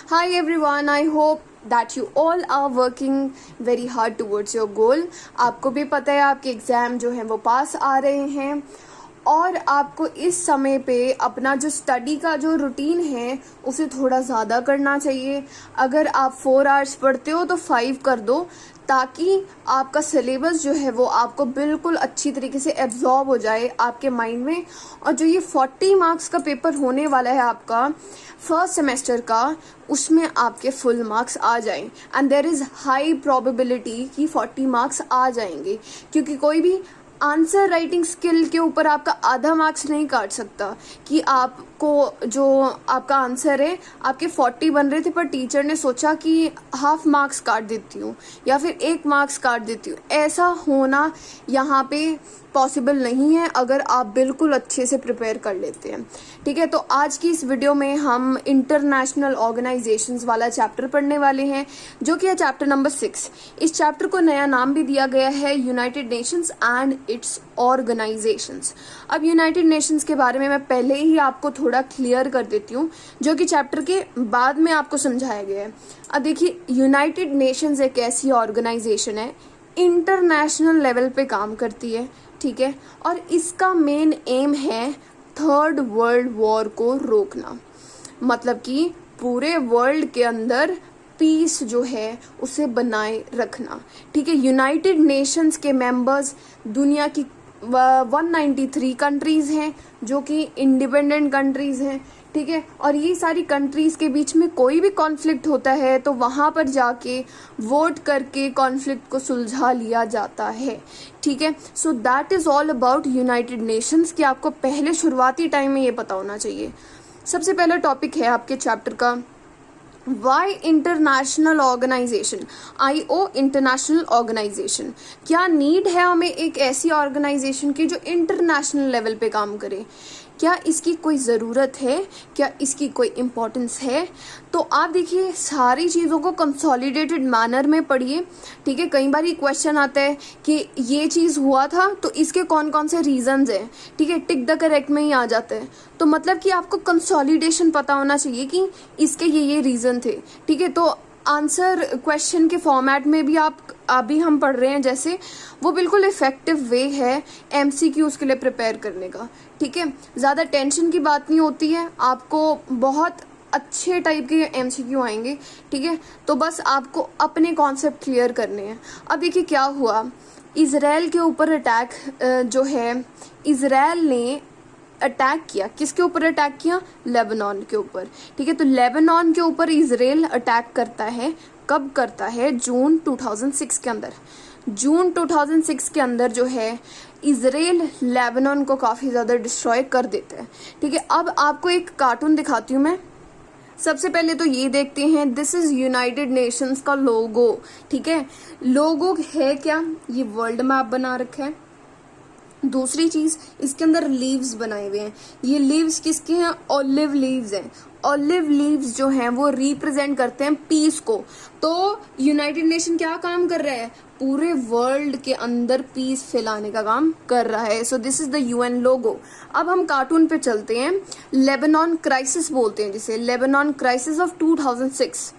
Hi everyone, I hope that you all are working very hard towards your goal. आपको भी पता है आपके एग्ज़ाम जो हैं वो पास आ रहे हैं और आपको इस समय पे अपना जो स्टडी का जो रूटीन है उसे थोड़ा ज़्यादा करना चाहिए। अगर आप 4 आवर्स पढ़ते हो तो 5 कर दो, ताकि आपका सिलेबस जो है वो आपको बिल्कुल अच्छी तरीके से एब्जॉर्ब हो जाए आपके माइंड में। और जो ये 40 मार्क्स का पेपर होने वाला है आपका फर्स्ट सेमेस्टर का, उसमें आपके फुल मार्क्स आ जाएं and there is high probability कि 40 मार्क्स आ जाएंगे, क्योंकि कोई भी आंसर राइटिंग स्किल के ऊपर आपका आधा मार्क्स नहीं काट सकता कि आपको जो आपका आंसर है आपके 40 बन रहे थे पर टीचर ने सोचा कि हाफ मार्क्स काट देती हूँ या फिर 1 मार्क्स काट देती हूँ। ऐसा होना यहाँ पे पॉसिबल नहीं है अगर आप बिल्कुल अच्छे से प्रिपेयर कर लेते हैं। ठीक है, तो आज की इस वीडियो में हम इंटरनेशनल ऑर्गेनाइजेशंस वाला चैप्टर पढ़ने वाले हैं, जो कि है चैप्टर नंबर 6। इस चैप्टर को नया नाम भी दिया गया है United Nations and it's organisations. अब यूनाइटेड नेशंस के बारे में मैं पहले ही आपको थोड़ा क्लियर कर देती हूँ, जो कि चैप्टर के बाद में आपको समझाया गया है। अब देखिए, यूनाइटेड नेशंस एक ऐसी ऑर्गेनाइजेशन है, इंटरनेशनल लेवल पे काम करती है, ठीक है, और इसका मेन एम है थर्ड वर्ल्ड वॉर को रोकना। मतलब कि पूरे वर्ल्ड के अंदर पीस जो है उसे बनाए रखना। ठीक है, यूनाइटेड नेशंस के मेंबर्स दुनिया की 193 कंट्रीज हैं, जो कि इंडिपेंडेंट कंट्रीज हैं। ठीक है, और ये सारी कंट्रीज के बीच में कोई भी कॉन्फ्लिक्ट होता है तो वहाँ पर जाके वोट करके कॉन्फ्लिक्ट को सुलझा लिया जाता है। ठीक है, so that is all about United Nations की आपको पहले शुरुआती टाइम में ये पता होना चाहिए। सबसे पहला टॉपिक है आपके चैप्टर का why international organisation, IO international organisation. क्या नीड है हमें एक ऐसी ऑर्गेनाइजेशन की जो इंटरनेशनल लेवल पे काम करे? क्या इसकी कोई ज़रूरत है? क्या इसकी कोई इम्पोर्टेंस है? तो आप देखिए, सारी चीज़ों को कंसोलिडेटेड मैनर में पढ़िए। ठीक है, कई बार ये क्वेश्चन आता है कि ये चीज़ हुआ था तो इसके कौन कौन से रीजंस हैं। ठीक है, टिक द करेक्ट में ही आ जाता है। तो मतलब कि आपको कंसोलिडेशन पता होना चाहिए कि इसके ये रीज़न थे। ठीक है, तो आंसर क्वेश्चन के फॉर्मेट में भी अभी हम पढ़ रहे हैं जैसे, वो बिल्कुल इफेक्टिव वे है MCQs के लिए प्रिपेयर करने का। ठीक है, ज़्यादा टेंशन की बात नहीं होती है, आपको बहुत अच्छे टाइप के MCQ आएंगे। ठीक है, तो बस आपको अपने कॉन्सेप्ट क्लियर करने हैं। अब देखिए क्या हुआ, इजराइल के ऊपर अटैक जो है, इजराइल ने अटैक किया। किसके ऊपर अटैक किया? लेबनान के ऊपर। ठीक है, तो लेबनान के ऊपर इजराइल अटैक करता है। कब करता है? जून 2006 के अंदर। जून 2006 के अंदर जो है इजराइल लेबनान को काफ़ी ज़्यादा डिस्ट्रॉय कर देता है। ठीक है, अब आपको एक कार्टून दिखाती हूँ मैं। सबसे पहले तो ये देखते हैं, दिस इज यूनाइटेड नेशंस का लोगो। ठीक है, लोगो है क्या? ये वर्ल्ड मैप बना रखा है। दूसरी चीज, इसके अंदर लीव्स बनाए हुए हैं। ये लीव्स किसके हैं? ऑलिव लीव्स हैं। ऑलिव लीव्स जो हैं वो रिप्रेजेंट करते हैं पीस को। तो यूनाइटेड नेशन क्या काम कर रहा है? पूरे वर्ल्ड के अंदर पीस फैलाने का काम कर रहा है। So this is the UN लोगो। अब हम कार्टून पे चलते हैं। लेबनान क्राइसिस बोलते हैं जिसे, लेबनान क्राइसिस ऑफ 2006।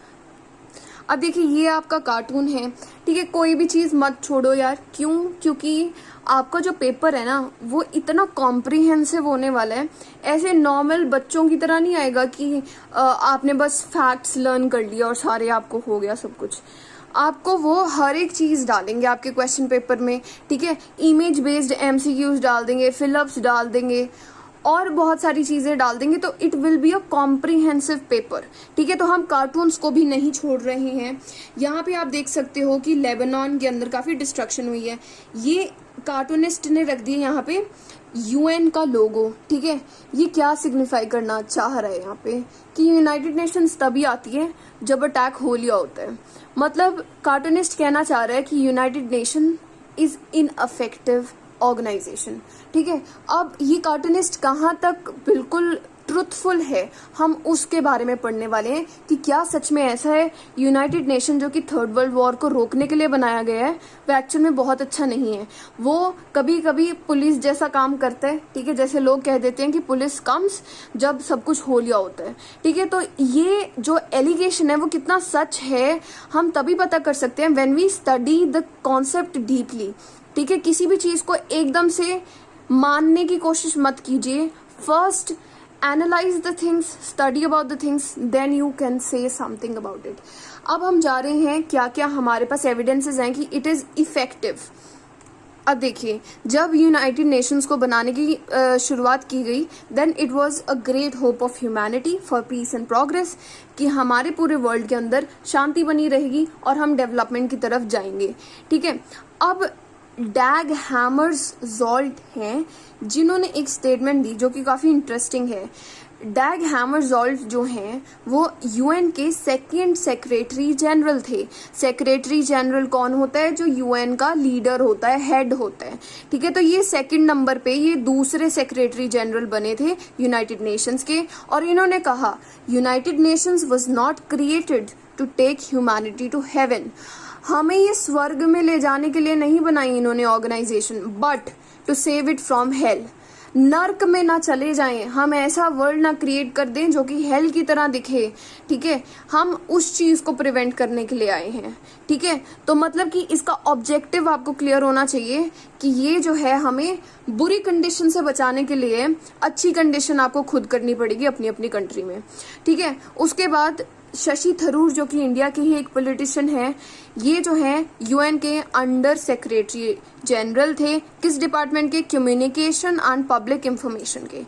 अब देखिए, ये आपका कार्टून है। ठीक है, कोई भी चीज़ मत छोड़ो यार। क्यों? क्योंकि आपका जो पेपर है ना वो इतना कॉम्प्रिहेंसिव होने वाला है। ऐसे नॉर्मल बच्चों की तरह नहीं आएगा कि आपने बस फैक्ट्स लर्न कर लिया और सारे आपको हो गया सब कुछ। आपको वो हर एक चीज़ डालेंगे आपके क्वेश्चन पेपर में। ठीक है, इमेज बेस्ड MCQs डाल देंगे, फिलअप्स डाल देंगे और बहुत सारी चीज़ें डाल देंगे, तो it will be a comprehensive paper. ठीक है, तो हम कार्टून्स को भी नहीं छोड़ रहे हैं। यहाँ पे आप देख सकते हो कि लेबनान के अंदर काफ़ी डिस्ट्रक्शन हुई है। ये कार्टूनिस्ट ने रख दिया यहाँ पे UN का लोगो। ठीक है, ये क्या सिग्निफाई करना चाह रहा है यहाँ पे कि यूनाइटेड नेशंस तभी आती है जब अटैक हो लिया होता है। मतलब कार्टूनिस्ट कहना चाह रहा है कि united nation is ineffective organisation. ठीक है, अब ये कार्टूनिस्ट कहाँ तक बिल्कुल ट्रुथफुल है, हम उसके बारे में पढ़ने वाले हैं कि क्या सच में ऐसा है। यूनाइटेड नेशन जो कि थर्ड वर्ल्ड वॉर को रोकने के लिए बनाया गया है, वो एक्चुअल में बहुत अच्छा नहीं है। वो कभी कभी पुलिस जैसा काम करता है, ठीक है, जैसे लोग कह देते हैं कि पुलिस कम्स जब सब कुछ हो लिया होता है, ठीक है। तो ये जो एलिगेशन है वो कितना सच है हम तभी पता कर सकते हैं when we study the concept deeply, ठीक है। किसी भी चीज को एकदम से मानने की कोशिश मत कीजिए। First analyse the things, study about the things, then you can say something about it. अब हम जा रहे हैं क्या क्या हमारे पास एविडेंसेस हैं कि इट इज इफेक्टिव। अब देखिए, जब यूनाइटेड नेशंस को बनाने की शुरुआत की गई, then it was a great hope of humanity for peace and progress, कि हमारे पूरे वर्ल्ड के अंदर शांति बनी रहेगी और हम डेवलपमेंट की तरफ जाएंगे, ठीक है। अब डैग हैमर्सजोल्ट हैं जिन्होंने एक स्टेटमेंट दी जो कि काफ़ी इंटरेस्टिंग है। डैग हैमर्सजोल्ट जो हैं वो यूएन के सेकंड सेक्रेटरी जनरल थे। सेक्रेटरी जनरल कौन होता है? जो यूएन का लीडर होता है, हेड होता है, ठीक है। तो ये सेकंड नंबर पे ये दूसरे सेक्रेटरी जनरल बने थे यूनाइटेड नेशंस के, और इन्होंने कहा united nations was not created to take humanity to heaven. हमें ये स्वर्ग में ले जाने के लिए नहीं बनाई इन्होंने organisation, but to save it from hell. नर्क में ना चले जाएं, हम ऐसा वर्ल्ड ना क्रिएट कर दें जो कि हेल की तरह दिखे, ठीक है। हम उस चीज को प्रिवेंट करने के लिए आए हैं, ठीक है। तो मतलब कि इसका ऑब्जेक्टिव आपको क्लियर होना चाहिए कि ये जो है हमें बुरी कंडीशन से बचाने के लिए अच्छी कंडीशन आपको खुद करनी पड़ेगी अपनी अपनी कंट्री में, ठीक है। उसके बाद शशि थरूर जो कि इंडिया के ही एक पॉलिटिशियन है, ये जो है यूएन के अंडर सेक्रेटरी जनरल थे। किस डिपार्टमेंट के? कम्युनिकेशन एंड पब्लिक इंफॉर्मेशन के।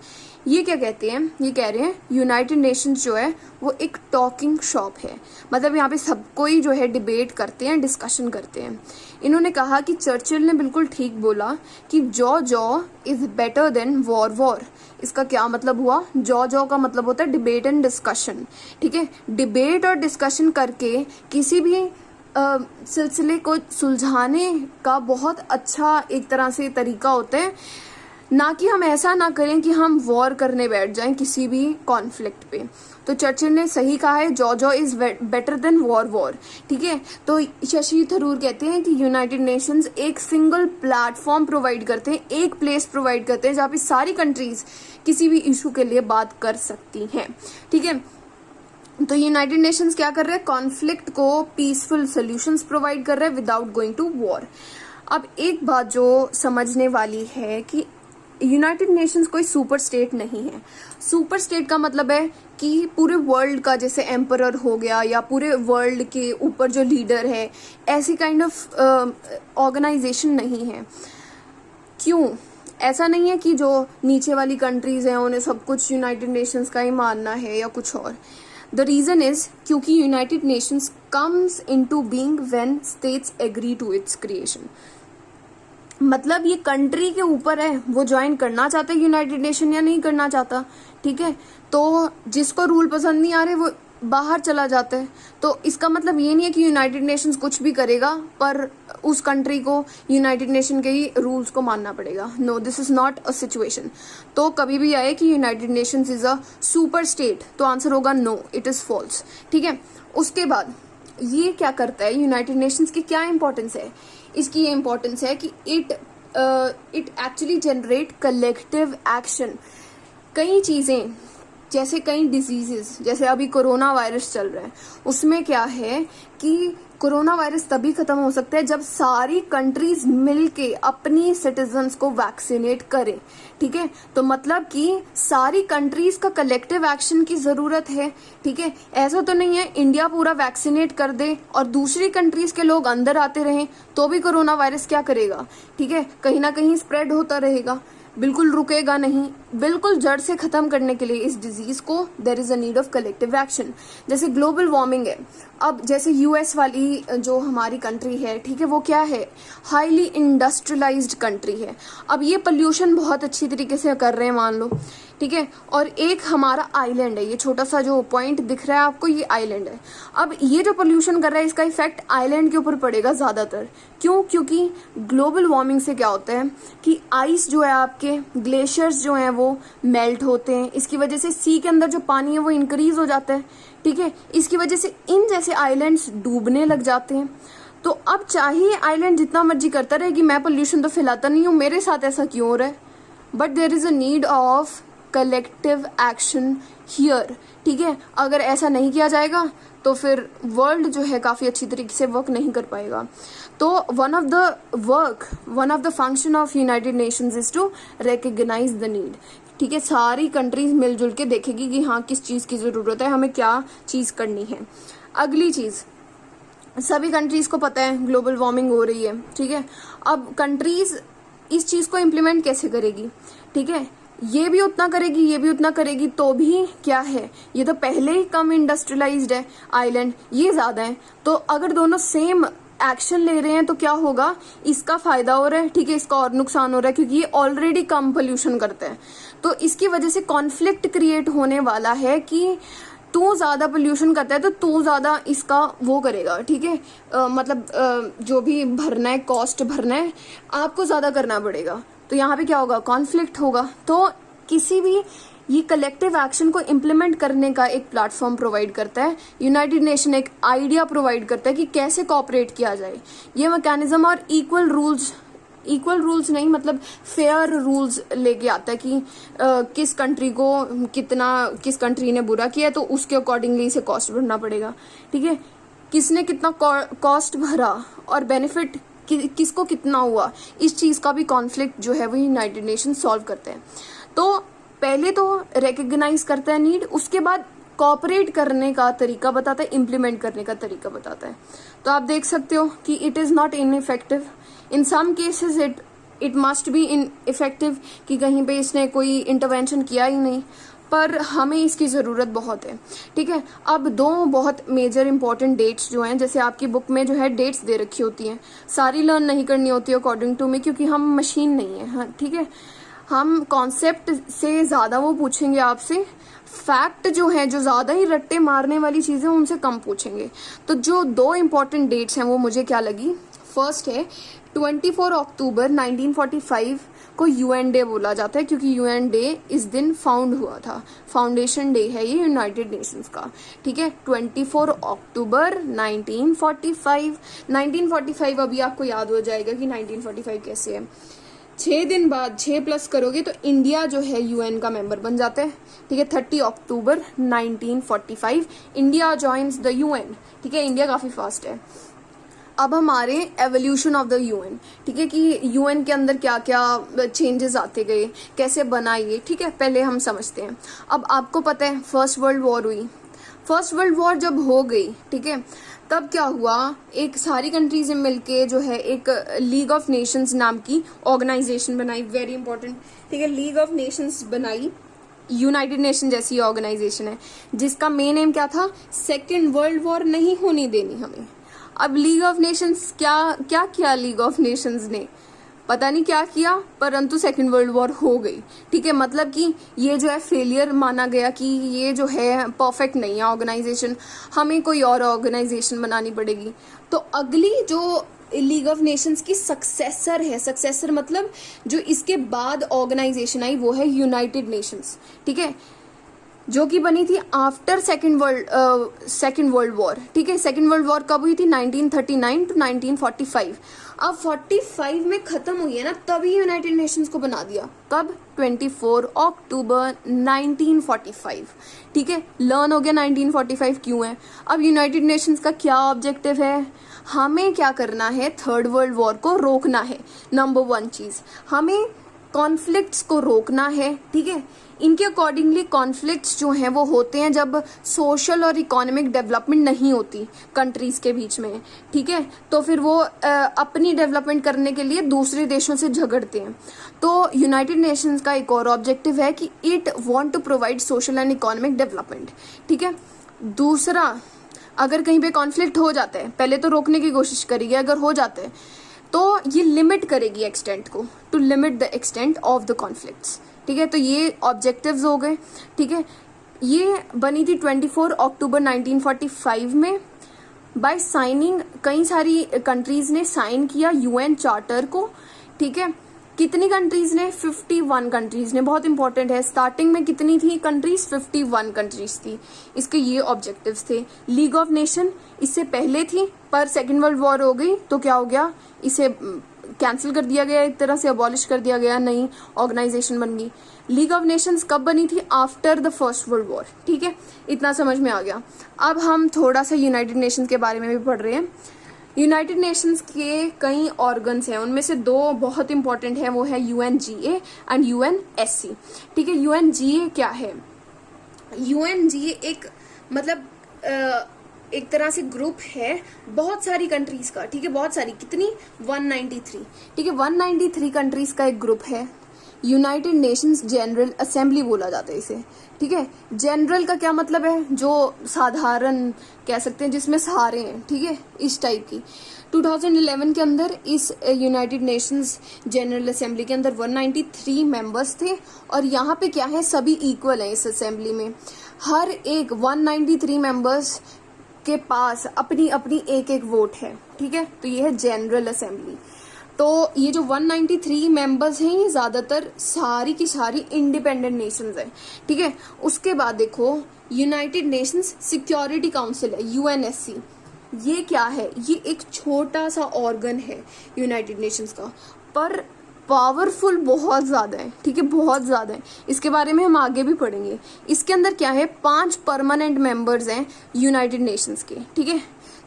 ये क्या कहते हैं? ये कह रहे हैं यूनाइटेड नेशंस जो है वो एक टॉकिंग शॉप है, मतलब यहाँ पे सब कोई जो है डिबेट करते हैं, डिस्कशन करते हैं। इन्होंने कहा कि चर्चिल ने बिल्कुल ठीक बोला कि jaw jaw is better than war war. इसका क्या मतलब हुआ? जॉ जॉ का मतलब होता है डिबेट एंड डिस्कशन, ठीक है। डिबेट और डिस्कशन करके किसी भी सिलसिले को सुलझाने का बहुत अच्छा एक तरह से तरीका होता है, ना कि हम ऐसा ना करें कि हम वॉर करने बैठ जाएं किसी भी कॉन्फ्लिक्ट पे। तो चर्चिल ने सही कहा है, jaw jaw is better than war war, ठीक है। तो शशि थरूर कहते हैं कि यूनाइटेड नेशंस एक सिंगल प्लेटफॉर्म प्रोवाइड करते हैं, एक प्लेस प्रोवाइड करते हैं जहाँ पे सारी कंट्रीज किसी भी इशू के लिए बात कर सकती हैं, ठीक है। तो यूनाइटेड नेशंस क्या कर रहे हैं? कॉन्फ्लिक्ट को पीसफुल सोल्यूशंस प्रोवाइड कर रहे हैं विदाउट गोइंग टू वॉर। अब एक बात जो समझने वाली है कि यूनाइटेड नेशंस कोई सुपर स्टेट नहीं है। सुपर स्टेट का मतलब है कि पूरे वर्ल्ड का जैसे एम्परर हो गया या पूरे वर्ल्ड के ऊपर जो लीडर है, ऐसी काइंड ऑफ ऑर्गेनाइजेशन नहीं है। क्यों? ऐसा नहीं है कि जो नीचे वाली कंट्रीज हैं उन्हें सब कुछ यूनाइटेड नेशंस का ही मानना है या कुछ और। द रीजन इज क्योंकि united nations comes into being when states agree to its creation. मतलब ये कंट्री के ऊपर है, वो ज्वाइन करना चाहता है यूनाइटेड नेशन या नहीं करना चाहता, ठीक है। तो जिसको रूल पसंद नहीं आ रहे वो बाहर चला जाता है। तो इसका मतलब ये नहीं है कि यूनाइटेड नेशंस कुछ भी करेगा पर उस कंट्री को यूनाइटेड नेशन के ही रूल्स को मानना पड़ेगा। No, this is not a situation. तो कभी भी आए कि united nations is a super state, तो आंसर होगा नो, इट इज फॉल्स, ठीक है। उसके बाद ये क्या करता है, यूनाइटेड नेशंस की क्या इंपॉर्टेंस है? इसकी ये इंपॉर्टेंस है कि it actually generate collective action. कई चीजें जैसे कई डिजीजेस, जैसे अभी कोरोना वायरस चल रहा है, उसमें क्या है कि कोरोना वायरस तभी खत्म हो सकता है जब सारी कंट्रीज मिलके अपनी सिटीजन्स को वैक्सीनेट करें, ठीक है। तो मतलब कि सारी कंट्रीज का कलेक्टिव एक्शन की जरूरत है, ठीक है। ऐसा तो नहीं है इंडिया पूरा वैक्सीनेट कर दे और दूसरी कंट्रीज के लोग अंदर आते रहें तो भी कोरोना वायरस क्या करेगा, ठीक है, कहीं ना कहीं स्प्रेड होता रहेगा, बिल्कुल रुकेगा नहीं। बिल्कुल जड़ से खत्म करने के लिए इस डिजीज को there is a need of collective action. जैसे ग्लोबल वार्मिंग है, अब जैसे यूएस वाली जो हमारी कंट्री है, ठीक है, वो क्या है? हाईली इंडस्ट्रियलाइज्ड कंट्री है। अब ये पोल्यूशन बहुत अच्छी तरीके से कर रहे हैं, मान लो ठीक है, और एक हमारा आइलैंड है, ये छोटा सा जो पॉइंट दिख रहा है आपको, ये आइलैंड है। अब ये जो पोल्यूशन कर रहा है इसका इफेक्ट आइलैंड के ऊपर पड़ेगा ज्यादातर। क्यों? क्योंकि ग्लोबल वार्मिंग से क्या होता है कि आइस जो है, आपके ग्लेशियर्स जो हैं वो मेल्ट होते हैं, इसकी वजह से सी के अंदर जो पानी है वो इंक्रीज हो जाता है, ठीक है। इसकी वजह से इन जैसे आइलैंड्स डूबने लग जाते हैं। तो अब चाहे आइलैंड जितना मर्जी करता रहे कि मैं पोल्यूशन तो फैलाता नहीं हूँ, मेरे साथ ऐसा क्यों हो रहा है, but there is a need of collective action here, ठीक है। अगर ऐसा नहीं किया जाएगा तो फिर वर्ल्ड जो है काफी अच्छी तरीके से वर्क नहीं कर पाएगा। तो one of the function of united nations is to recognise the need, ठीक है। सारी कंट्रीज मिलजुल के देखेगी कि हाँ किस चीज की जरूरत है, हमें क्या चीज करनी है। अगली चीज, सभी कंट्रीज को पता है ग्लोबल वार्मिंग हो रही है, ठीक है। अब कंट्रीज इस चीज को इम्प्लीमेंट कैसे करेगी, ठीक है। ये भी उतना करेगी, ये भी उतना करेगी, तो भी क्या है, ये तो पहले ही कम इंडस्ट्रियलाइज्ड है आइलैंड, ये ज्यादा है। तो अगर दोनों सेम एक्शन ले रहे हैं तो क्या होगा, इसका फायदा हो रहा है, ठीक है, इसका और नुकसान हो रहा है, क्योंकि ये ऑलरेडी कम पोल्यूशन करता है। तो इसकी वजह से कॉन्फ्लिक्ट क्रिएट होने वाला है कि तू ज्यादा पोल्यूशन करता है तो तू ज्यादा इसका वो करेगा, ठीक है। जो भी भरना है, कॉस्ट भरना है, आपको ज्यादा करना पड़ेगा। तो यहाँ पे क्या होगा, कॉन्फ्लिक्ट होगा। तो किसी भी ये कलेक्टिव एक्शन को इम्प्लीमेंट करने का एक प्लेटफॉर्म प्रोवाइड करता है यूनाइटेड नेशन, एक आइडिया प्रोवाइड करता है कि कैसे कोऑपरेट किया जाए। ये मैकेनिज्म और इक्वल रूल्स नहीं, मतलब फेयर रूल्स लेके आता है कि किस कंट्री ने बुरा किया तो उसके अकॉर्डिंगली इसे कॉस्ट भरना पड़ेगा, ठीक है। किसने कितना कॉस्ट भरा और बेनिफिट किसको कितना हुआ, इस चीज का भी कॉन्फ्लिक्ट जो है वो यूनाइटेड नेशन सॉल्व करते हैं। तो पहले तो रिकॉग्नाइज करता है नीड, उसके बाद कोऑपरेट करने का तरीका बताता है, इम्प्लीमेंट करने का तरीका बताता है। तो आप देख सकते हो कि it is not ineffective, in some cases it must be ineffective, कि कहीं पे इसने कोई इंटरवेंशन किया ही नहीं, पर हमें इसकी जरूरत बहुत है, ठीक है। अब दो बहुत मेजर इंपॉर्टेंट डेट्स जो हैं, जैसे आपकी बुक में जो है डेट्स दे रखी होती हैं, सारी लर्न नहीं करनी होती अकॉर्डिंग टू मी, क्योंकि हम मशीन नहीं है, हाँ, ठीक है। हम कॉन्सेप्ट से ज्यादा वो पूछेंगे आपसे, फैक्ट जो है, जो ज्यादा ही रट्टे मारने वाली चीजें उनसे कम पूछेंगे। तो जो दो इंपॉर्टेंट डेट्स हैं वो मुझे क्या लगी, फर्स्ट है 24 अक्टूबर 1945 को यूएन डे बोला जाता है, क्योंकि यूएन डे इस दिन फाउंड हुआ था, फाउंडेशन डे है ये यूनाइटेड नेशंस का, ठीक है। 24 अक्टूबर 1945 अभी आपको याद हो जाएगा कि 1945 कैसे है। 6 दिन बाद 6+ करोगे तो इंडिया जो है यूएन का मेंबर बन जाता है, ठीक है। 30 अक्टूबर 1945 इंडिया जॉइन्स द यूएन, ठीक है। इंडिया काफी फास्ट है। अब हमारे एवोल्यूशन ऑफ द यूएन, ठीक है, कि यूएन के अंदर क्या क्या चेंजेस आते गए, कैसे बना ये, ठीक है, पहले हम समझते हैं। अब आपको पता है फर्स्ट वर्ल्ड वॉर हुई, फर्स्ट वर्ल्ड वॉर जब हो गई, ठीक है, तब क्या हुआ, एक सारी कंट्रीज मिलके जो है एक लीग ऑफ नेशंस नाम की ऑर्गेनाइजेशन बनाई, वेरी इंपॉर्टेंट, ठीक है। लीग ऑफ नेशंस बनाई, यूनाइटेड नेशन जैसी ऑर्गेनाइजेशन है, जिसका मेन एम क्या था, सेकेंड वर्ल्ड वॉर नहीं होनी देनी हमें। अब लीग ऑफ नेशंस क्या किया, लीग ऑफ नेशंस ने पता नहीं क्या किया, परंतु सेकेंड वर्ल्ड वॉर हो गई, ठीक है। मतलब कि ये जो है फेलियर माना गया कि ये जो है परफेक्ट नहीं है ऑर्गेनाइजेशन, हमें कोई और ऑर्गेनाइजेशन बनानी पड़ेगी। तो अगली जो लीग ऑफ नेशंस की सक्सेसर है, सक्सेसर मतलब जो इसके बाद ऑर्गेनाइजेशन आई वो है यूनाइटेड नेशंस, ठीक है, जो कि बनी थी आफ्टर सेकेंड वर्ल्ड वॉर, ठीक है। सेकेंड वर्ल्ड वॉर कब हुई थी, 1939 टू 1945। अब 45 में खत्म हुई है ना, तभी यूनाइटेड नेशंस को बना दिया, कब, 24 अक्टूबर 1945, ठीक है। लर्न हो गया 1945 क्यों है। अब यूनाइटेड नेशंस का क्या ऑब्जेक्टिव है, हमें क्या करना है, थर्ड वर्ल्ड वॉर को रोकना है। नंबर 1 चीज, हमें कॉन्फ्लिक्ट्स को रोकना है, ठीक है। इनके अकॉर्डिंगली कॉन्फ्लिक्ट्स जो हैं वो होते हैं जब सोशल और इकोनॉमिक डेवलपमेंट नहीं होती कंट्रीज के बीच में, ठीक है। तो फिर वो अपनी डेवलपमेंट करने के लिए दूसरे देशों से झगड़ते हैं। तो यूनाइटेड नेशंस का एक और ऑब्जेक्टिव है कि it want to provide social and economic development, ठीक है। दूसरा, अगर कहीं पे कॉन्फ्लिक्ट हो जाता है, पहले तो रोकने की कोशिश करेगी, अगर हो जाता है तो ये लिमिट करेगी एक्सटेंट को, to limit the extent of the conflicts, ठीक है, तो ये ऑब्जेक्टिव्स हो गए। ठीक है, ये बनी थी 24 अक्टूबर 1945 में। बाय साइनिंग कई सारी कंट्रीज ने साइन किया यूएन चार्टर को। ठीक है, कितनी कंट्रीज ने? 51 कंट्रीज ने। बहुत इंपॉर्टेंट है, स्टार्टिंग में कितनी थी कंट्रीज? 51 कंट्रीज थी। इसके ये ऑब्जेक्टिव्स थे। लीग ऑफ नेशन इससे पहले थी, पर सेकेंड वर्ल्ड वॉर हो गई तो क्या हो गया, इसे कैंसिल कर दिया गया, एक तरह से अबॉलिश कर दिया गया, नई ऑर्गेनाइजेशन बन गई। लीग ऑफ नेशंस कब बनी थी? After the first world war. ठीक है, इतना समझ में आ गया। अब हम थोड़ा सा यूनाइटेड नेशंस के बारे में भी पढ़ रहे हैं। यूनाइटेड नेशंस के कई ऑर्गन्स हैं, उनमें से दो बहुत इंपॉर्टेंट है, वो है यूएनजीए एंड यूएनएससी। ठीक है, यूएनजीए क्या है? यूएनजीए एक मतलब एक तरह से ग्रुप है बहुत सारी कंट्रीज का। ठीक है, बहुत सारी, कितनी? 193। ठीक है, 193 कंट्रीज का एक ग्रुप है। यूनाइटेड नेशंस जनरल असेंबली बोला जाता है इसे। ठीक है, जनरल का क्या मतलब है? जो साधारण कह सकते हैं, जिसमें सारे हैं। ठीक है, इस टाइप की। 2011 के अंदर इस यूनाइटेड नेशंस जनरल असेंबली के अंदर 193 मेंबर्स थे, और यहाँ पे क्या है, सभी इक्वल हैं इस असेंबली में। हर एक 193 मेंबर्स के पास अपनी अपनी एक एक वोट है। ठीक है, तो ये है जनरल असेंबली। तो ये जो 193 मेंबर्स हैं, ये ज्यादातर सारी की सारी इंडिपेंडेंट नेशंस हैं। ठीक है, उसके बाद देखो यूनाइटेड नेशंस सिक्योरिटी काउंसिल है, यूएनएससी। ये क्या है? ये एक छोटा सा ऑर्गन है यूनाइटेड नेशंस का, पर पावरफुल बहुत ज्यादा है। ठीक है, बहुत ज्यादा है। इसके बारे में हम आगे भी पढ़ेंगे। इसके अंदर क्या है, 5 परमानेंट मेंबर्स हैं यूनाइटेड नेशंस के। ठीक है,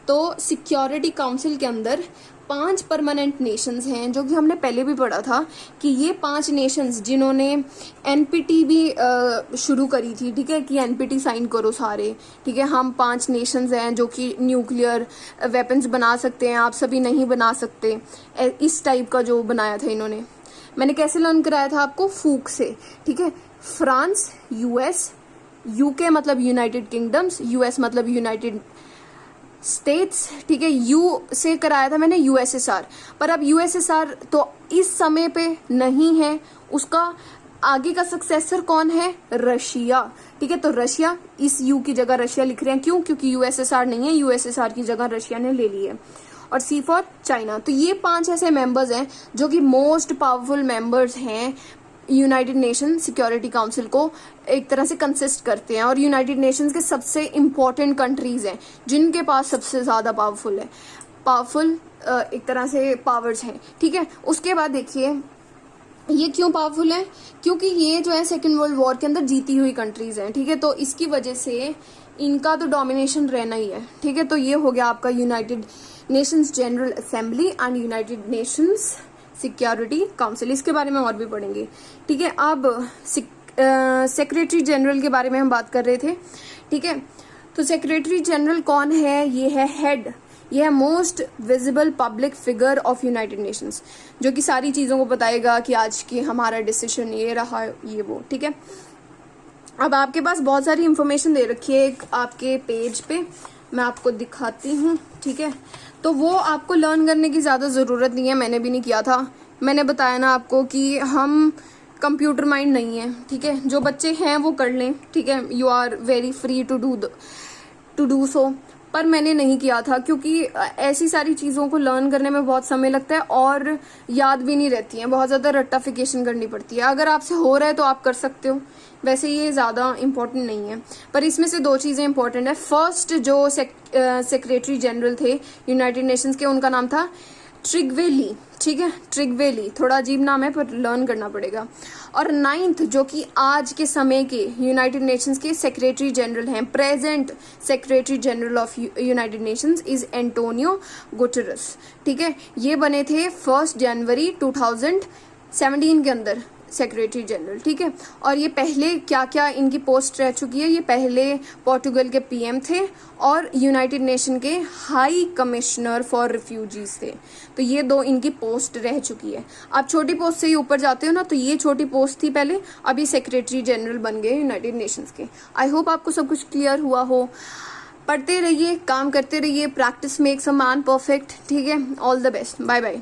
तो सिक्योरिटी काउंसिल के अंदर 5 परमानेंट नेशंस हैं, जो कि हमने पहले भी पढ़ा था कि ये 5 नेशंस जिन्होंने एनपीटी भी शुरू करी थी। ठीक है, कि एनपीटी साइन करो सारे। ठीक है, हम 5 नेशंस हैं जो कि न्यूक्लियर वेपन्स बना सकते हैं, आप सभी नहीं बना सकते। इस टाइप का जो बनाया था इन्होंने। मैंने कैसे लर्न कराया था आपको? फूक से। ठीक है, फ्रांस, यूएस, यूके मतलब यूनाइटेड किंगडम्स, यूएस मतलब यूनाइटेड स्टेट्स। ठीक है, यू से कराया था मैंने यूएसएसआर, पर अब यूएसएसआर तो इस समय पे नहीं है, उसका आगे का सक्सेसर कौन है? रशिया। ठीक है, तो रशिया, इस यू की जगह रशिया लिख रहे हैं, क्यों? क्योंकि यूएसएसआर नहीं है, यूएसएसआर की जगह रशिया ने ले ली है। और सी फॉर चाइना। तो ये 5 ऐसे मेंबर्स हैं जो कि मोस्ट पावरफुल मेंबर्स हैं, यूनाइटेड नेशन सिक्योरिटी काउंसिल को एक तरह से कंसिस्ट करते हैं, और यूनाइटेड नेशंस के सबसे इंपॉर्टेंट कंट्रीज हैं जिनके पास सबसे ज्यादा पावरफुल एक तरह से पावर्स हैं। ठीक है, उसके बाद देखिए ये क्यों पावरफुल है? क्योंकि ये जो है सेकेंड वर्ल्ड वॉर के अंदर जीती हुई कंट्रीज हैं। ठीक है, तो इसकी वजह से इनका तो डोमिनेशन रहना ही है। ठीक है, तो ये हो गया आपका United Nations general assembly and United Nations security council. इसके बारे में और भी पढ़ेंगे। ठीक है, अब सेक्रेटरी जनरल के बारे में हम बात कर रहे थे। ठीक है, तो सेक्रेटरी जनरल कौन है? ये है हेड, ये है most visible public figure of united Nations, जो कि सारी चीजों को बताएगा कि आज की हमारा डिसीजन ये रहा, ये वो। ठीक है, अब आपके पास बहुत सारी इंफॉर्मेशन दे रखी है एक आपके पेज पे, मैं आपको दिखाती हूँ। ठीक है, तो वो आपको लर्न करने की ज़्यादा ज़रूरत नहीं है, मैंने भी नहीं किया था। मैंने बताया ना आपको कि हम कंप्यूटर माइंड नहीं है। ठीक है, जो बच्चे हैं वो कर लें। ठीक है, you are very free to do so, पर मैंने नहीं किया था क्योंकि ऐसी सारी चीज़ों को लर्न करने में बहुत समय लगता है और याद भी नहीं रहती हैं, बहुत ज़्यादा रट्टाफिकेशन करनी पड़ती है। अगर आपसे हो रहा है तो आप कर सकते हो, वैसे ये ज़्यादा इम्पोर्टेंट नहीं है। पर इसमें से 2 चीज़ें इंपॉर्टेंट है। फर्स्ट जो सेक्रेटरी जनरल थे यूनाइटेड नेशंस के, उनका नाम था ट्रिगवेली। ठीक है, ट्रिगवेली, थोड़ा अजीब नाम है पर लर्न करना पड़ेगा। और 9th जो कि आज के समय के यूनाइटेड नेशंस के सेक्रेटरी जनरल हैं, present secretary general of united nations is Antonio Guterres. ठीक है, ये बने थे 1 जनवरी 2017 के अंदर सेक्रेटरी जनरल। ठीक है, और ये पहले क्या क्या इनकी पोस्ट रह चुकी है? ये पहले पोर्टुगल के पीएम थे और यूनाइटेड नेशन के हाई कमिश्नर फॉर रिफ्यूजीज थे। तो ये 2 इनकी पोस्ट रह चुकी है। आप छोटी पोस्ट से ही ऊपर जाते हो ना, तो ये छोटी पोस्ट थी पहले, अभी सेक्रेटरी जनरल बन गए यूनाइटेड नेशंस के। आई होप आपको सब कुछ क्लियर हुआ हो। पढ़ते रहिए, काम करते रहिए, practice makes a man perfect. ठीक है, all the best, bye bye.